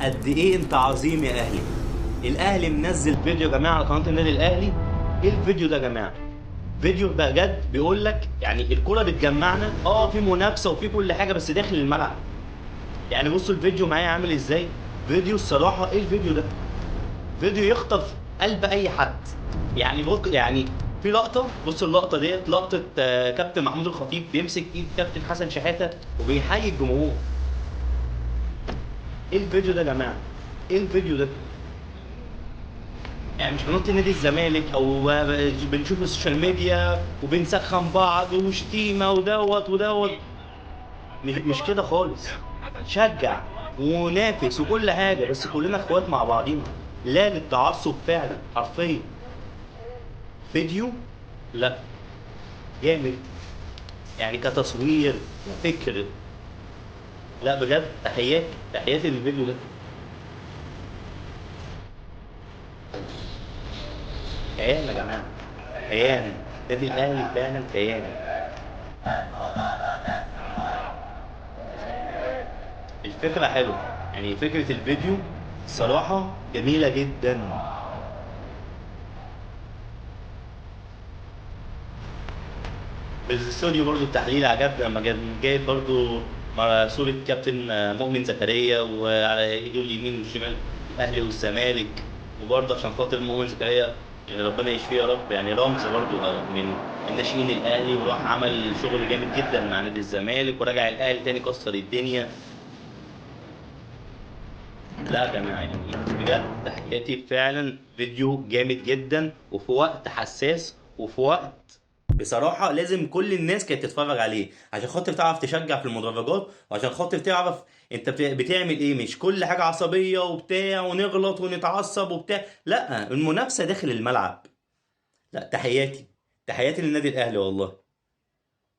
قد ايه انت عظيم يا اهلي. الاهلي منزل فيديو يا جماعه على قناه النادي الاهلي. ايه الفيديو ده يا جماعه؟ فيديو بجد بيقول لك يعني الكره بتجمعنا، في منافسه وفي كل حاجه بس داخل الملعب. يعني بصوا الفيديو معايا عامل ازاي. فيديو الصراحه، ايه الفيديو ده؟ فيديو يخطف قلب اي حد. يعني في لقطه، بص اللقطه ديت لقطه كابتن محمود الخطيب بيمسك ايد كابتن حسن شحاته وبيحيي الجمهور. ايه الفيديو ده يا جماعه؟ ايه الفيديو ده؟ يعني مش بنط نادي الزمالك او بنشوف السوشيال ميديا وبنسخن بعض وشتيمه ودوت ودوت. مش كده خالص. شجع ونافس وكل حاجه، بس كلنا اخوات مع بعضينا. لا للتعصب فعلا حرفيا. فيديو، لا، جامد. يعني كتصوير، كفكر، لا بجد تحياتي تحياتي للفيديو ده. كيان يا جماعه، كيان. نادي الاهلي فعلا كيان. الفكرة حلوة، يعني فكرة الفيديو الصراحة جميلة جدا. بالاستوديو برضو التحليل عجبني لما جايب برضو مع صورة كابتن مؤمن زكريا وعلى ايده اليمين والشمال الاهلي والزمالك. وبرضه عشان خاطر مؤمن زكريا، يعني ربنا يشفيه يا رب، يعني رمز برضه من ناشئين الاهلي، وراح عمل شغل جامد جدا مع نادي الزمالك ورجع الاهلي تاني كسر الدنيا. لا يا جماعة يعني بجد تحياتي، فعلا فيديو جامد جدا وفي وقت حساس وفي وقت بصراحة لازم كل الناس كانت تتفرج عليه عشان خاطر تعرف تشجع في المدرجات، وعشان خاطر تعرف انت بتعمل ايه. مش كل حاجة عصبية وبتاع ونغلط ونتعصب وبتاع، لا، المنافسة داخل الملعب. لا تحياتي، تحياتي للنادي الاهلي والله.